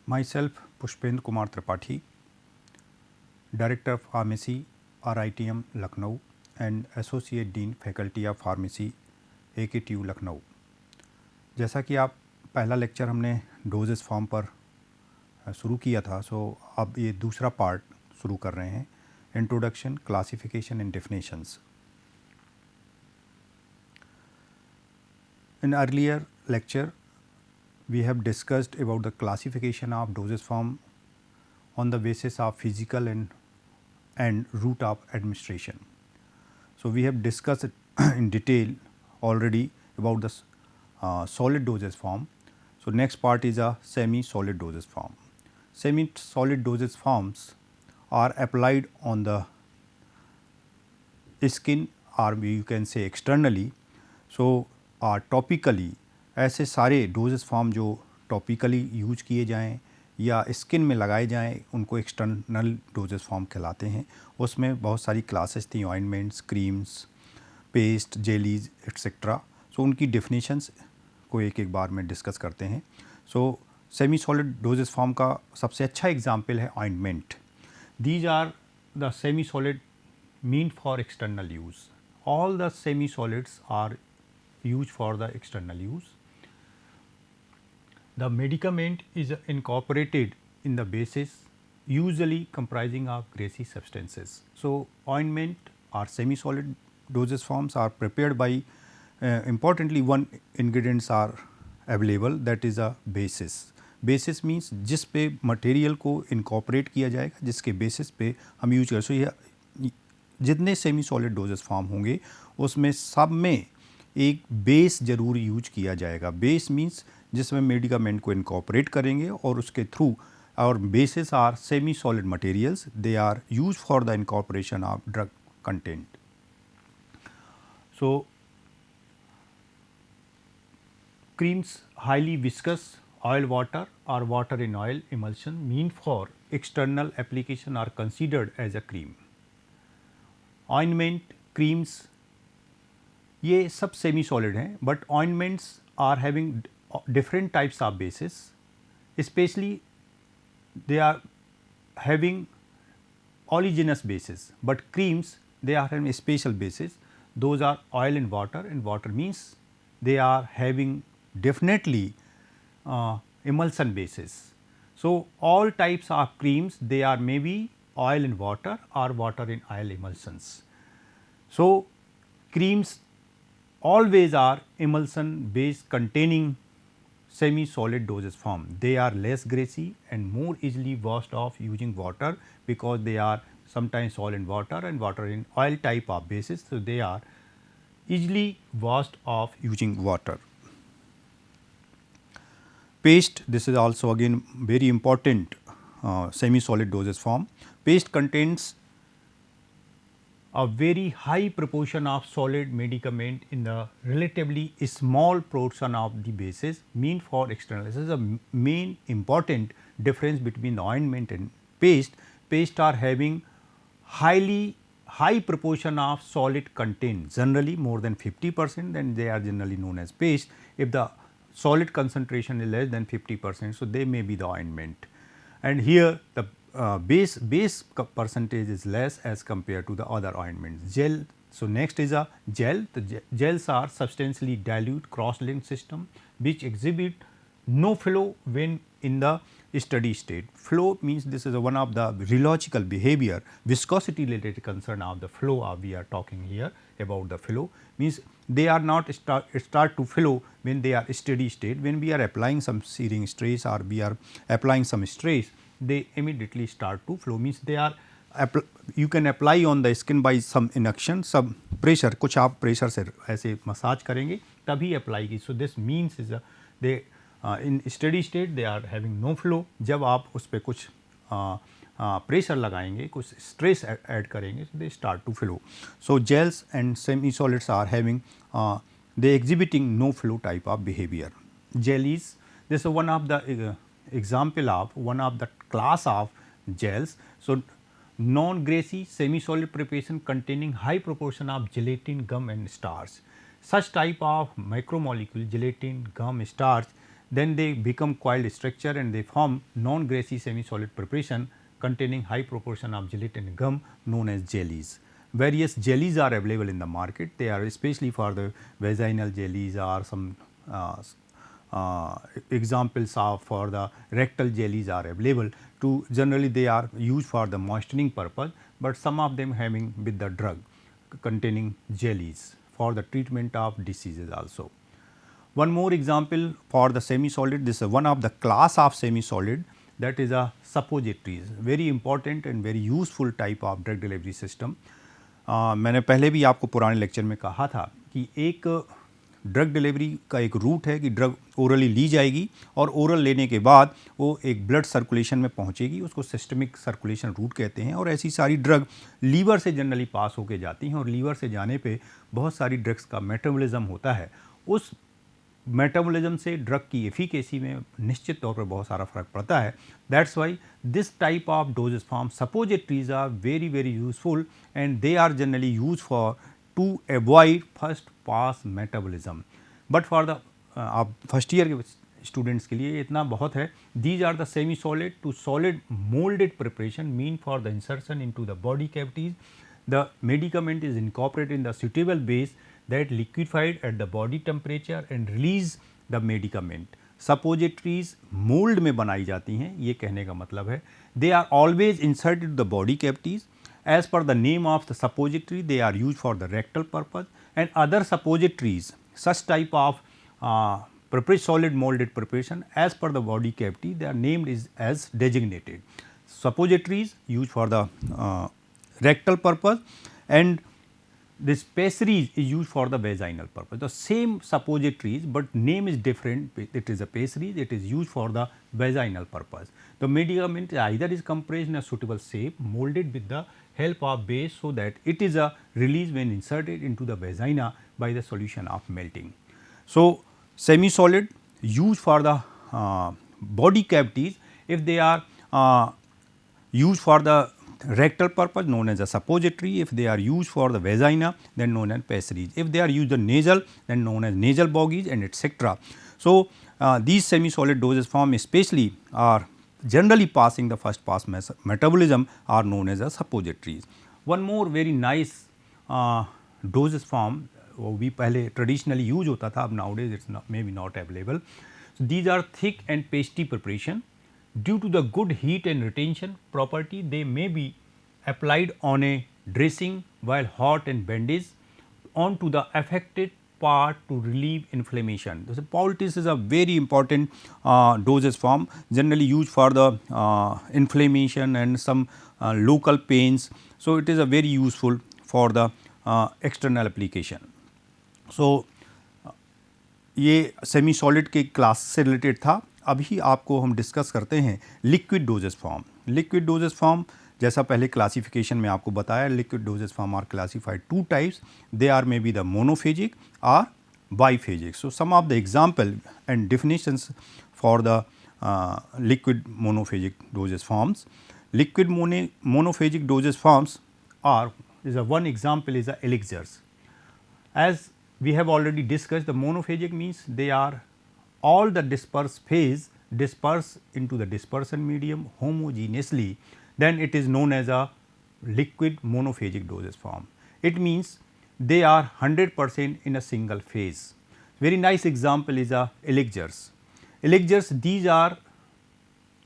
Myself, Pushpendra Kumar Tripathi, Director of Pharmacy, RITM Lucknow and Associate Dean Faculty of Pharmacy, AKTU Lucknow. जैसा कि आप पहला lecture हमने doses form पर शुरू किया था, सो अब ये दूसरा पार्ट शुरू कर रहे हैं, introduction, classification and definitions. In earlier lecture, we have discussed about the classification of dosage form on the basis of physical and route of administration. So, we have discussed in detail already about the solid dosage form. So, next part is a semi-solid dosage form. Semi-solid dosage forms are applied on the skin or you can say externally. So, topically ऐसे सारे doses form जो topically use किए जाएं या skin में लगाए जाएं उनको एक्सटर्नल डोजेस फॉर्म कहलाते हैं। उसमें बहुत सारी क्लासेस थी, ointments, creams, paste, jellies etcetera. So उनकी डेफिनेशंस को एक एक बार में डिस्कस करते हैं। So semi solid dosage form का सबसे अच्छा एग्जांपल है ointment. These are the semi solid mean for external use. All the semi solids are used for the external use. The medicament is incorporated in the bases, usually comprising of greasy substances. So, ointment or semi-solid dosage forms are prepared by importantly one ingredients are available, that is a basis. Basis means जिस पे material को incorporate किया जाएगा, जिसके basis पे हम use करें। सो ये जितने सेमी सॉलिड डोजेस फॉर्म होंगे उसमें सब में एक बेस जरूर यूज किया जाएगा। बेस मीन्स जिसमें मेडिकामेंट को इनकॉर्पोरेट करेंगे और उसके थ्रू और bases are semi solid materials, they are use for the incorporation of drug content. So creams highly viscous oil water और water in oil emulsion mean for external application are considered as a cream. Ointment, creams ये सब semi solid हैं, but ointments are having different types of bases, specially they are having oleaginous basis, but creams they are having special basis. Those are oil and water means they are having definitely emulsion basis. So, all types of creams they are maybe oil in water or water in oil emulsions. So, creams always are emulsion based containing semi solid dosage form. They are less greasy and more easily washed off using water because they are sometimes oil in water and water in oil type of basis. So, they are easily washed off using water. Paste, this is also again very important semi solid dosage form. Paste contains a very high proportion of solid medicament in the relatively small portion of the basis mean for external. This is a main important difference between the ointment and paste. Paste are having high proportion of solid content, generally more than 50%, then they are generally known as paste. If the solid concentration is less than 50%, so they may be the ointment. And here the base percentage is less as compared to the other ointments. Gel, so next is a gel. The gels are substantially dilute cross-linked system which exhibit no flow when in the steady state. Flow means this is one of the rheological behavior, viscosity related concern of the flow we are talking here about the flow, means they are not start to flow when they are steady state. When we are applying some searing stress or we are applying some stress, they immediately start to flow, means they are you can apply on the skin by some induction, some pressure, कुछ आप pressure से ऐसे massage करेंगे तभी apply की. So this means is they in steady state they are having no flow. जब आप उस पर कुछ प्रेशर लगाएंगे, कुछ स्ट्रेस ऐड करेंगे, so they start to flow. So gels and semi solids are having they exhibiting no flow type of behavior. Jellies, this is one of the example of one of the class of gels. So non greasy semi solid preparation containing high proportion of gelatin, gum and starch. Such type of macromolecule gelatin, gum, starch, then they become coiled structure and they form non-grassy semi-solid preparation containing high proportion of gelatin gum known as jellies. Various jellies are available in the market. They are especially for the vaginal jellies or some examples of for the rectal jellies are available. To generally they are used for the moistening purpose, but some of them having with the drug containing jellies for the treatment of diseases also. One more example for the semi solid, this is one of the class of semi solid, that is a suppositories, very important and very useful type of drug delivery system. मैंने पहले भी आपको पुराने lecture में कहा था कि एक ड्रग डिलीवरी का एक रूट है कि ड्रग ओरली ली जाएगी और ओरल लेने के बाद वो एक ब्लड सर्कुलेशन में पहुंचेगी, उसको सिस्टमिक सर्कुलेशन रूट कहते हैं। और ऐसी सारी ड्रग लीवर से जनरली पास होके जाती हैं और लीवर से जाने पे बहुत सारी ड्रग्स का मेटाबॉलिज्म होता है। उस मेटाबॉलिज्म से ड्रग की एफिकेसी में निश्चित तौर पर बहुत सारा फर्क पड़ता है। That's why this type of dosage form suppositories are very very useful and they are generally use for to avoid first pass metabolism. But for the आप फर्स्ट ईयर के स्टूडेंट्स के लिए इतना बहुत है। These are the semi solid to solid moulded preparation mean for the insertion into the body cavities. The medicament is incorporated in the suitable base that liquefied at the body temperature and release the medicament. Suppositories mold में बनाई जाती हैं, ये कहने का मतलब है। They are always inserted to the body cavities. As per the name of the suppository, they are used for the rectal purpose, and other suppositories, such type of solid molded preparation as per the body cavity, they are named as designated. Suppositories used for the rectal purpose, and this pessaries is used for the vaginal purpose. The same suppositories, but name is different. It is a pessaries, it is used for the vaginal purpose. The medicament either is compressed in a suitable shape, molded with the help of base, so that it is a release when inserted into the vagina by the solution of melting. So, semi solid used for the body cavities, if they are used for the rectal purpose known as a suppository, if they are used for the vagina then known as pessaries, if they are used the nasal then known as nasal bogies and etc. So, these semi solid dosage form especially are generally passing the first pass metabolism are known as a suppositories. One more very nice dosage form वो भी पहले traditionally use होता था, अब nowadays it's not, maybe not available. So, these are thick and pasty preparation. Due to the good heat and retention property, they may be applied on a dressing while hot and bandage onto the affected part to relieve inflammation. So, poultice is a very important dosage form, generally used for the inflammation and some local pains. So, it is a very useful for the external application. So, ये semi solid के class से related था। अभी आपको हम discuss करते हैं liquid dosage form. Liquid dosage form जैसा पहले क्लासिफिकेशन में आपको बताया, liquid dosage form are classified to types, they are may be the monophasic और biphasic. So some of the example and definitions for the liquid monophagic dosage forms. Liquid monophagic dosage forms are one example is the elixirs. As we have already discussed, the monophagic means they are all the dispersed phase disperse into the dispersion medium homogeneously, then it is known as a liquid monophagic dosage form. It means they are 100% in a single phase. Very nice example is elixirs. Elixirs, these are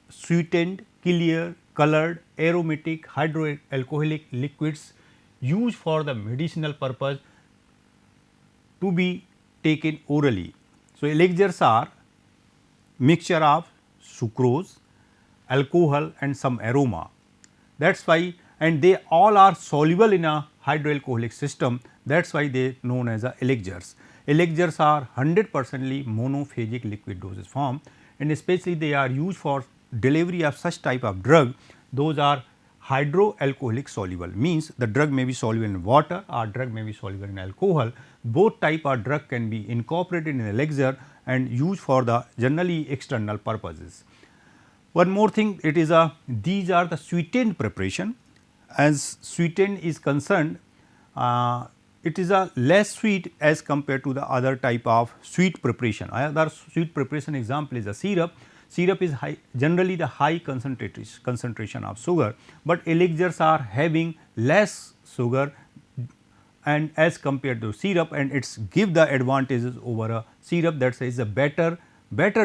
sweetened, clear, colored, aromatic, hydroalcoholic liquids used for the medicinal purpose to be taken orally. So, elixirs are mixture of sucrose, alcohol and some aroma. That is why, and they all are soluble in a hydroalcoholic system, that is why they known as elixirs. Elixirs are 100% monophagic liquid dosage form, and especially they are used for delivery of such type of drug. Those are hydroalcoholic soluble, means the drug may be soluble in water or drug may be soluble in alcohol. Both type of drug can be incorporated in elixir and used for the generally external purposes. One more thing, it is these are the sweetened preparation. As sweetened is concerned, it is a less sweet as compared to the other type of sweet preparation. Other sweet preparation example is a syrup. Syrup is high, generally the high concentration of sugar, but elixirs are having less sugar and as compared to syrup, and it's give the advantages over a syrup, that is a better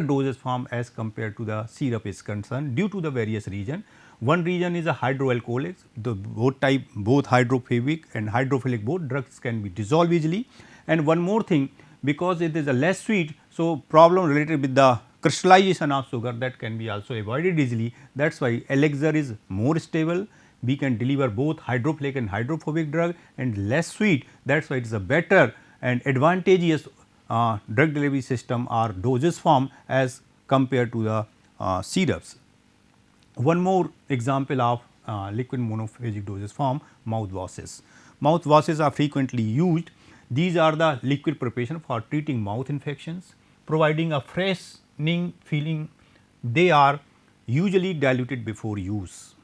dosage form as compared to the syrup is concerned due to the various reason. One reason is a hydroalcoholics, the both hydrophobic and hydrophilic both drugs can be dissolved easily, and one more thing, because it is a less sweet, so problem related with the crystallization of sugar that can be also avoided easily. That is why elixir is more stable, we can deliver both hydrophilic and hydrophobic drug and less sweet, that is why it is a better and advantageous drug delivery system or dosage form as compared to the syrups. One more example of liquid monophagic dosage form, mouthwashes. Mouthwashes are frequently used. These are the liquid preparation for treating mouth infections, providing a freshening feeling. They are usually diluted before use,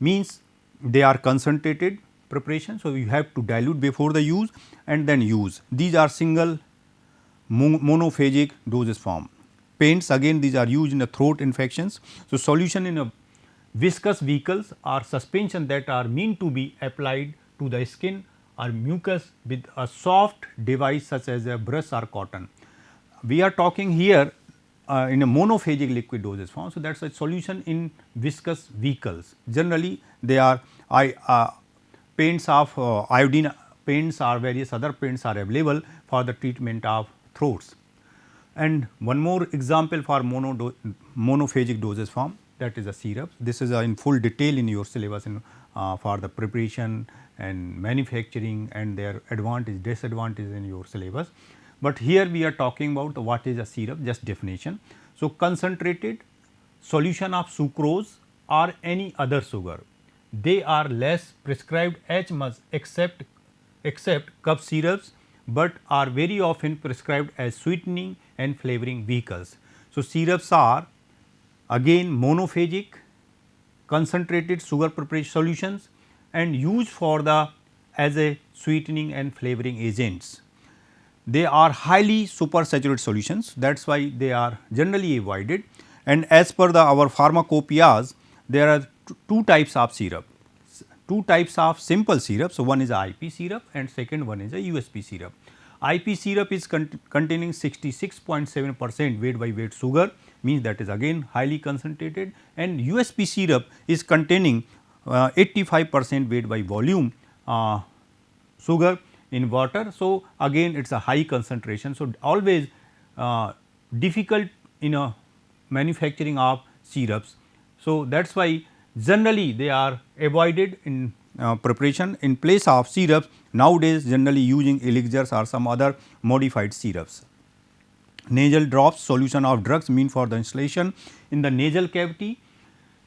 means they are concentrated preparation. So, you have to dilute before the use and then use. These are single monophagic dosage form. Paints, again these are used in the throat infections. So, solution in a viscous vehicles or suspension that are meant to be applied to the skin or mucus with a soft device such as a brush or cotton. We are talking here in a monophagic liquid dosage form. So, that is a solution in viscous vehicles. Generally they are paints of iodine paints or various other paints are available for the treatment of throats. And one more example for monophagic dosage form, that is a syrup. This is in full detail in your syllabus in, for the preparation and manufacturing and their advantage disadvantage in your syllabus. But here we are talking about what is a syrup, just definition. So, concentrated solution of sucrose or any other sugar, they are less prescribed as much except cup syrups, but are very often prescribed as sweetening and flavoring vehicles. So, syrups are again monophagic concentrated sugar preparation solutions and used for the as a sweetening and flavoring agents. They are highly supersaturated solutions, that is why they are generally avoided, and as per our pharmacopoeias there are two types of syrup, two types of simple syrup. So, one is a IP syrup and second one is a USP syrup. IP syrup is containing 66.7% weight by weight sugar, means that is again highly concentrated, and USP syrup is containing 85% weight by volume sugar in water. So, again it is a high concentration. So, always difficult in a manufacturing of syrups. So, that is why generally they are avoided in preparation. In place of syrups nowadays generally using elixirs or some other modified syrups. Nasal drops, solution of drugs meant for the instillation in the nasal cavity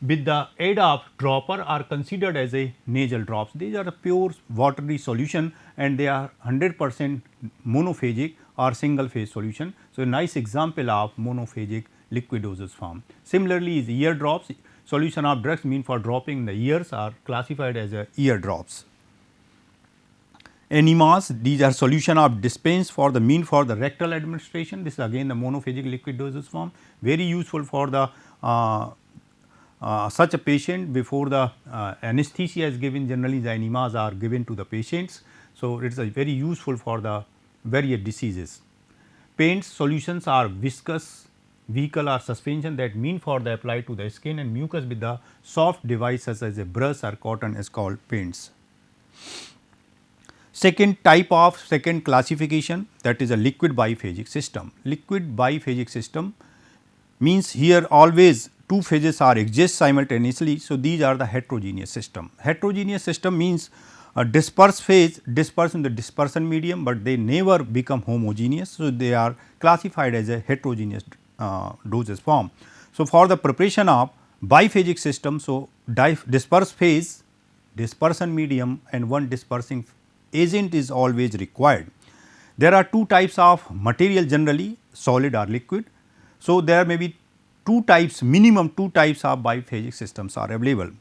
with the aid of dropper are considered as a nasal drops. These are a pure watery solution and they are 100% monophagic or single phase solution. So, a nice example of monophagic liquid dosage form. Similarly, is ear drops, solution of drugs meant for dropping the ears are classified as a ear drops. Enemas, these are solution of dispense for the mean for the rectal administration. This is again the monophagic liquid dosage form, very useful for the such a patient before the anesthesia is given. Generally the enemas are given to the patients. So, it is very useful for the various diseases. Paints solutions are viscous vehicle or suspension that mean for the apply to the skin and mucus with the soft device such as a brush or cotton is called paints. Second classification, that is a liquid biphagic system. Liquid biphagic system means here always two phases are exist simultaneously. So, these are the heterogeneous system. Heterogeneous system means a dispersed phase disperse in the dispersion medium, but they never become homogeneous. So, they are classified as a heterogeneous dosage form. So, for the preparation of biphagic system, so dispersed phase, dispersion medium and one dispersing agent is always required. There are two types of material generally, solid or liquid. So, there may be two types, minimum two types of biphagic systems are available.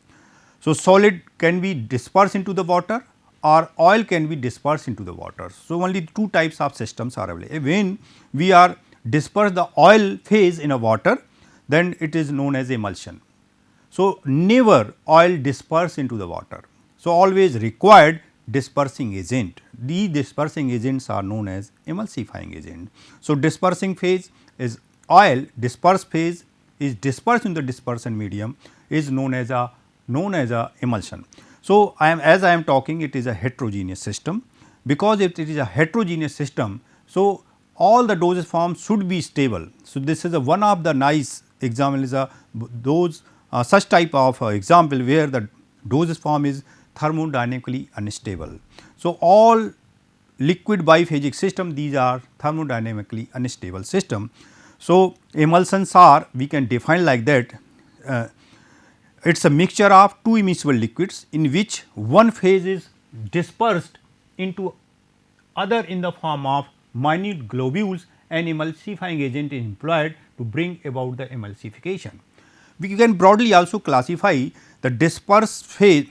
So, solid can be dispersed into the water or oil can be dispersed into the water. So, only two types of systems are available. When we are disperse the oil phase in a water, then it is known as emulsion. So, never oil disperse into the water. So, always required dispersing agent. These dispersing agents are known as emulsifying agent. So, dispersing phase is oil, dispersed phase is dispersed in the dispersion medium is known as a emulsion. So, as I am talking, it is a heterogeneous system. Because if it is a heterogeneous system, so all the dosage forms should be stable. So, this is a one of the nice example is a those such type of example where the dosage form is thermodynamically unstable. So, all liquid biphasic system, these are thermodynamically unstable system. So, emulsions are, we can define like that, it is a mixture of two immiscible liquids in which one phase is dispersed into other in the form of minute globules, and emulsifying agent is employed to bring about the emulsification. We can broadly also classify the dispersed phase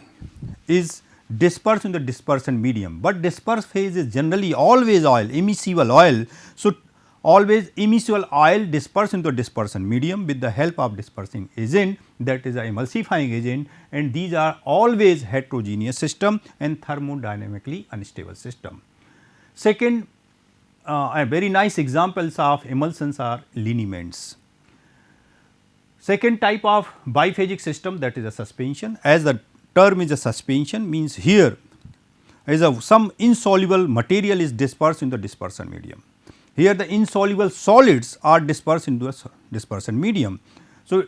is dispersed in the dispersion medium, but dispersed phase is generally always oil, immiscible oil. So, always immiscible oil dispersed into dispersion medium with the help of dispersing agent, that is a emulsifying agent, and these are always heterogeneous system and thermodynamically unstable system. Second, a very nice examples of emulsions are liniments. Second type of biphasic system, that is a suspension. As the term is a suspension, means here is some insoluble material is dispersed in the dispersion medium. Here the insoluble solids are dispersed into a dispersion medium. So,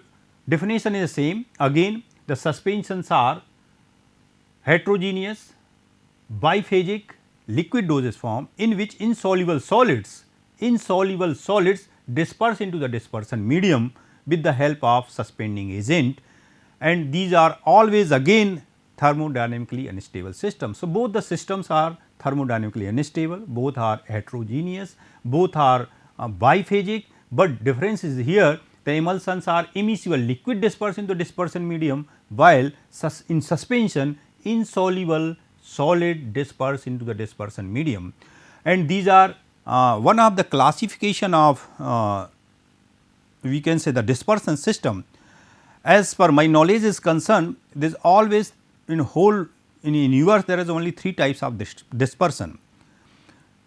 definition is the same. Again, the suspensions are heterogeneous, biphasic, liquid dosage form in which insoluble solids disperse into the dispersion medium with the help of suspending agent, and these are always again thermodynamically unstable systems. So, both the systems are thermodynamically unstable, both are heterogeneous, both are biphasic, but difference is here the emulsions are immiscible liquid dispersed into dispersion medium, while in suspension insoluble solid dispersed into the dispersion medium. And these are one of the classification of we can say the dispersion system. As per my knowledge is concerned, there is always in whole in universe there is only three types of dispersion.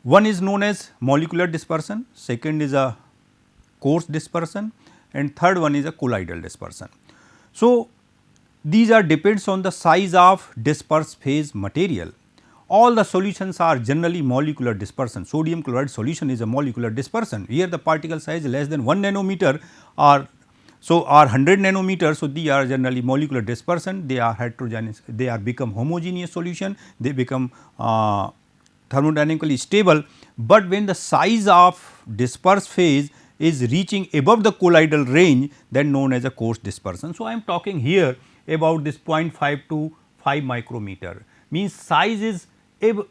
One is known as molecular dispersion, second is a coarse dispersion, and third one is a colloidal dispersion. So, these are depends on the size of dispersed phase material. All the solutions are generally molecular dispersion. Sodium chloride solution is a molecular dispersion. Here the particle size less than 1 nanometer or 100 nanometers. So, they are generally molecular dispersion. They are heterogeneous. They are become homogeneous solution. They become thermodynamically stable. But when the size of dispersed phase is reaching above the colloidal range, then known as a coarse dispersion. So, I am talking here about this 0.5 to 5 micrometer, means size is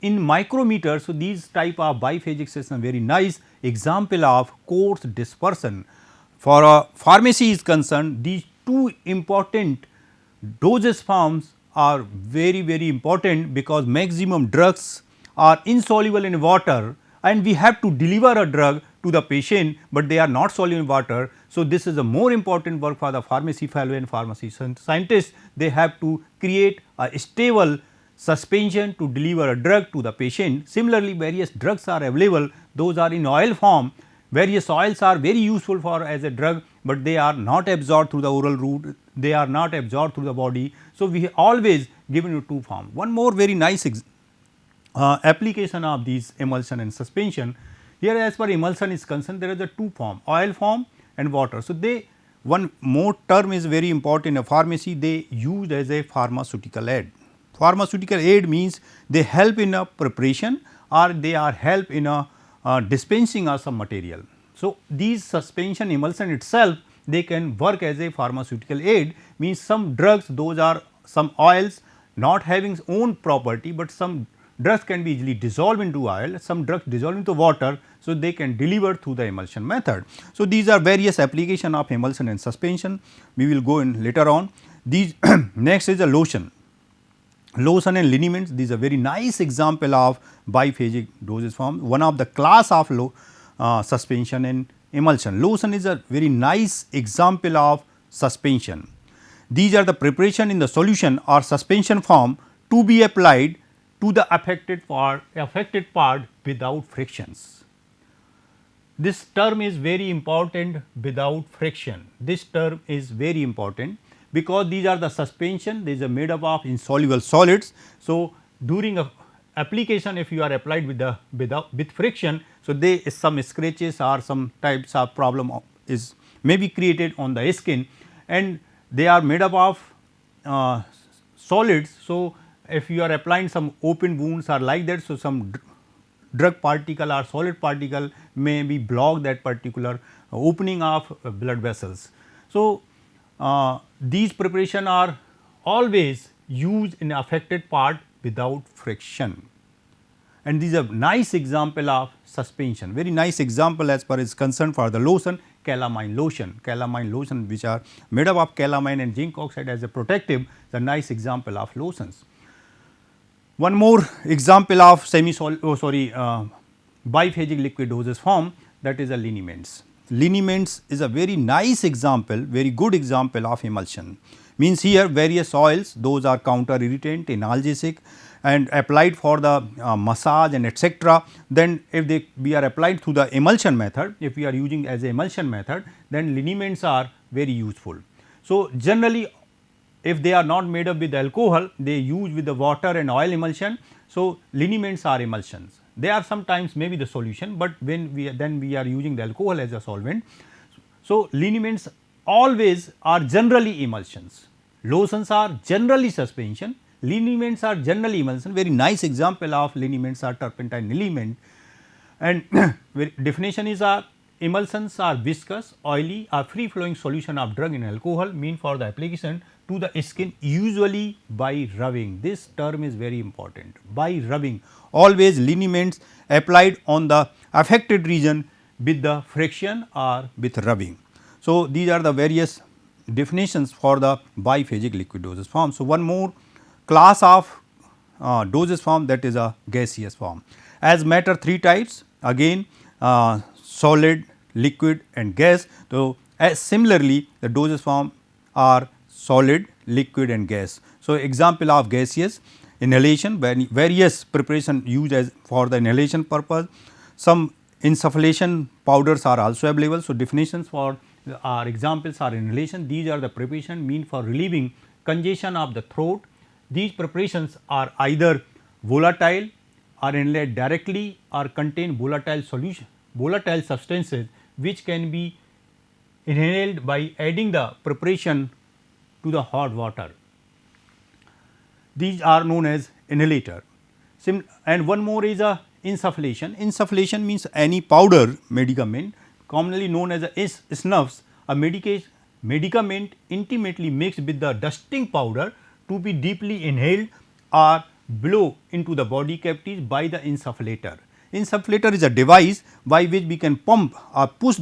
in micrometer. So, these type of biphasic system very nice example of coarse dispersion. For a pharmacy is concerned, these two important dosage forms are very important, because maximum drugs are insoluble in water and we have to deliver a drug to the patient, but they are not soluble in water. So, this is a more important work for the pharmacy fellow and pharmacy scientists. They have to create a stable suspension to deliver a drug to the patient. Similarly, various drugs are available, those are in oil form. Various oils are very useful for as a drug, but they are not absorbed through the oral route, they are not absorbed through the body. So, we always given you two form. One more very nice application of these emulsion and suspension. Here as far emulsion is concerned, there is a two form, oil form and water. So, they one more term is very important in a pharmacy, they used as a pharmaceutical aid. Pharmaceutical aid means they help in a preparation or they are help in a dispensing of some material. So, these suspension emulsion itself they can work as a pharmaceutical aid, means some drugs, those are some oils not having own property, but some drugs can be easily dissolved into oil, some drugs dissolve into water. So, they can deliver through the emulsion method. So, these are various application of emulsion and suspension, we will go in later on. These next is a lotion. lotion and liniments, this is a very nice example of biphasic dosage form, one of the class of suspension and emulsion. Lotion is a very nice example of suspension. These are the preparation in the solution or suspension form to be applied to the affected part without frictions. This term is very important, without friction. This term is very important because these are the suspension, these are made up of insoluble solids. So, during a application, if you are applied with friction, so they some scratches or some types of problem may be created on the skin, and they are made up of solids. So, if you are applying some open wounds or like that, so some drug particle or solid particle may be block that particular opening of blood vessels. So, these preparation are always used in affected part without friction, and these are nice example of suspension, very nice example as far as concerned for the lotion, calamine lotion which are made up of calamine and zinc oxide as a protective, the nice example of lotions. One more example of biphasic liquid dosage form, that is a liniments. Liniments is a very nice example, very good example of emulsion. Means here various oils, those are counter irritant, analgesic, and applied for the massage and etc. Then if we are applied through the emulsion method, if we are using as a emulsion method, then liniments are very useful. So, generally if they are not made up with alcohol, they use with the water and oil emulsion. So, liniments are emulsions. They are sometimes maybe the solution, but when we are using the alcohol as a solvent. So, liniments always are generally emulsions, lotions are generally suspension, liniments are generally emulsion. Very nice example of liniments are turpentine element, and definition is emulsions are viscous, oily or free flowing solution of drug in alcohol mean for the application to the skin usually by rubbing. This term is very important, by rubbing, always liniments applied on the affected region with the friction or with rubbing. So, these are the various definitions for the biphasic liquid dosage form. So, one more class of dosage form, that is a gaseous form. As matter three types, again solid, liquid and gas. So, as similarly the dosage form are solid, liquid and gas. So, example of gaseous, inhalation, various preparation used as for the inhalation purpose. Some insufflation powders are also available. So, definitions for our examples are inhalation. These are the preparation mean for relieving congestion of the throat. These preparations are either volatile or inhaled directly or contain volatile substances which can be inhaled by adding the preparation to the hot water. These are known as inhalator. And one more is a insufflation. Insufflation means any powder medicament commonly known as a snuffs, a medicament intimately mixed with the dusting powder to be deeply inhaled or blow into the body cavities by the insufflator. Insufflator is a device by which we can pump or push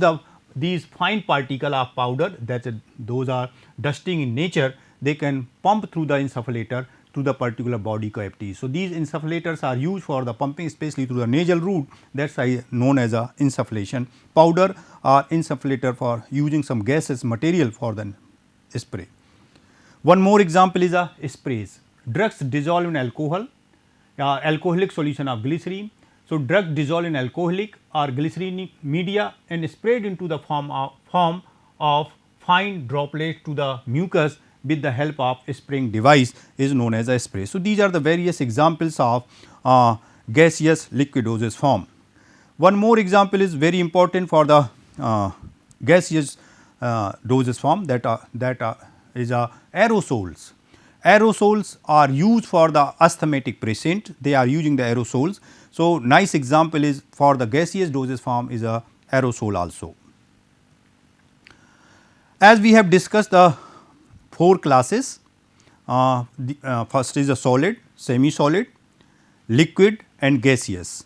these fine particle of powder, that those are dusting in nature, they can pump through the insufflator to the particular body cavity. So, these insufflators are used for the pumping, especially through the nasal route, that is known as a insufflation powder or insufflator for using some gaseous material for the spray. One more example is a sprays. Drugs dissolve in alcohol, alcoholic solution of glycerine. So, drug dissolved in alcoholic or glycerinic media and sprayed into the form of fine droplets to the mucus with the help of a spraying device is known as a spray. So, these are the various examples of gaseous liquid dosage form. One more example is very important for the gaseous dosage form, that is aerosols. Aerosols are used for the asthmatic patient, they are using the aerosols. So, nice example is for the gaseous dosage form is a aerosol also. As we have discussed the four classes, first is a solid, semi-solid, liquid and gaseous.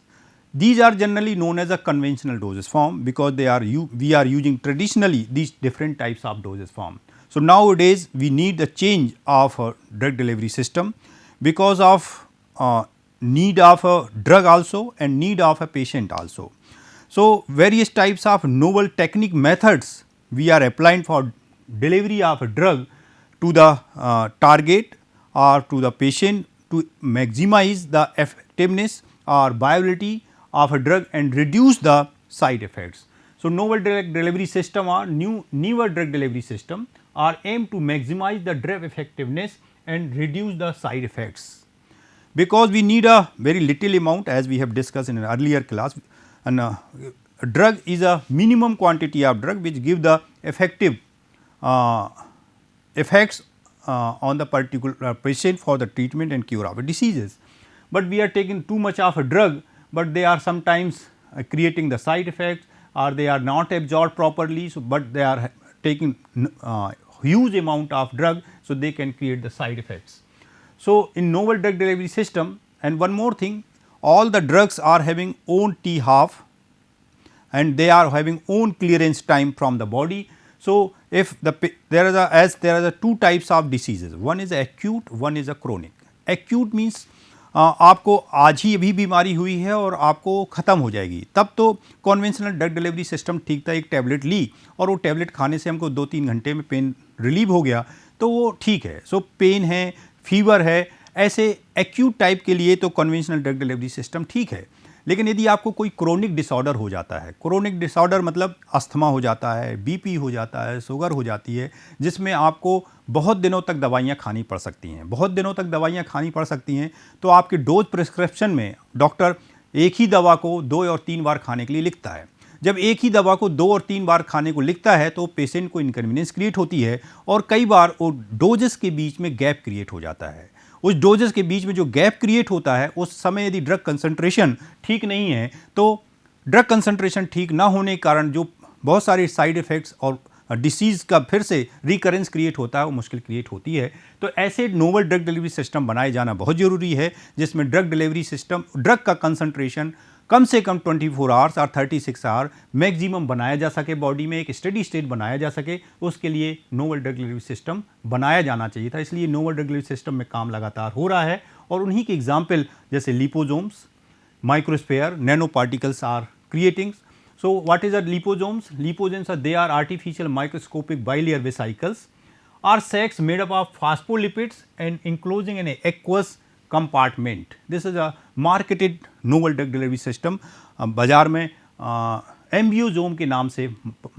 These are generally known as a conventional dosage form because we are using traditionally these different types of dosage form. So, nowadays we need a change of a drug delivery system. because of need of a drug also and need of a patient also. So, various types of novel technique methods we are applying for delivery of a drug to the target or to the patient to maximize the effectiveness or viability of a drug and reduce the side effects. So, novel drug delivery system or newer drug delivery system are aimed to maximize the drug effectiveness and reduce the side effects. Because we need a very little amount, as we have discussed in an earlier class, and a drug is a minimum quantity of drug which give the effective effects on the particular patient for the treatment and cure of diseases. But we are taking too much of a drug, but they are sometimes creating the side effects or they are not absorbed properly. So, but they are taking huge amount of drug, so they can create the side effects. So, in novel drug delivery system, and one more thing, all the drugs are having own T half and they are having own clearance time from the body. So, if there are two types of diseases, one is acute, one is a chronic. Acute means आपको आज ही अभी बीमारी हुई है और आपको ख़त्म हो जाएगी, तब तो कॉन्वेंशनल ड्रग डिलीवरी सिस्टम ठीक था, एक टैबलेट ली और वो टैबलेट खाने से हमको 2-3 घंटे में पेन रिलीव हो गया, तो वो ठीक है. सो पेन है, फीवर है, ऐसे एक्यूट टाइप के लिए तो कन्वेंशनल ड्रग डिलीवरी सिस्टम ठीक है. लेकिन यदि आपको कोई क्रोनिक डिसऑर्डर हो जाता है, क्रोनिक डिसऑर्डर मतलब अस्थमा हो जाता है, बीपी हो जाता है, शुगर हो जाती है, जिसमें आपको बहुत दिनों तक दवाइयाँ खानी पड़ सकती हैं, बहुत दिनों तक दवाइयाँ खानी पड़ सकती हैं, तो आपके डोज प्रिस्क्रिप्शन में डॉक्टर एक ही दवा को 2 और 3 बार खाने के लिए लिखता है. जब एक ही दवा को 2 और 3 बार खाने को लिखता है तो पेशेंट को इनकन्वीनियंस क्रिएट होती है और कई बार वो डोजेस के बीच में गैप क्रिएट हो जाता है. उस डोजेस के बीच में जो गैप क्रिएट होता है, उस समय यदि ड्रग कंसंट्रेशन ठीक नहीं है, तो ड्रग कंसंट्रेशन ठीक ना होने के कारण जो बहुत सारे साइड इफ़ेक्ट्स और डिसीज़ का फिर से रिकरेंस क्रिएट होता है, वो मुश्किल क्रिएट होती है. तो ऐसे नोवल ड्रग डिलीवरी सिस्टम बनाए जाना बहुत ज़रूरी है, जिसमें ड्रग डिलीवरी सिस्टम ड्रग का कंसंट्रेशन कम से कम 24 आवर्स और 36 आवर मैक्सिमम बनाया जा सके, बॉडी में एक स्टेडी स्टेट बनाया जा सके, उसके लिए नोवल ड्रग डिलीवरी सिस्टम बनाया जाना चाहिए था. इसलिए नोवल ड्रग डिलीवरी सिस्टम में काम लगातार हो रहा है और उन्हीं के एग्जाम्पल जैसे liposomes, microsphere, nano particles are creating. So, what is a liposomes? Liposomes are they are artificial microscopic bilayer vesicles or sacs made up of phospholipids and enclosing an aqueous compartment. This is a marketed novel drug delivery system. बाज़ार में एम्बियोजोम के नाम से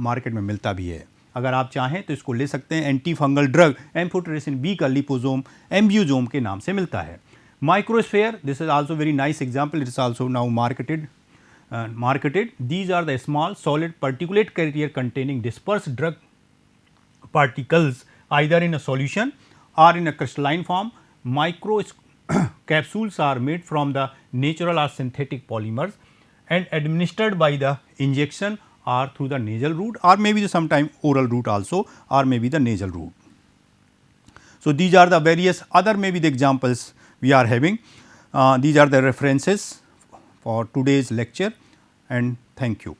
market में मिलता भी है. अगर आप चाहें तो इसको ले सकते हैं. Anti fungal drug amphotericin B का लिपोसोम एम्बियोजोम के नाम से मिलता है. Microsphere, this is also very nice example. It is also now marketed. These are the small solid particulate carrier containing dispersed drug particles either in a solution or in a crystalline form. Micro capsules are made from the natural or synthetic polymers and administered by the injection or through the nasal route or maybe the sometime oral route also or maybe the nasal route. So, these are the various other maybe the examples we are having. These are the references for today's lecture and thank you.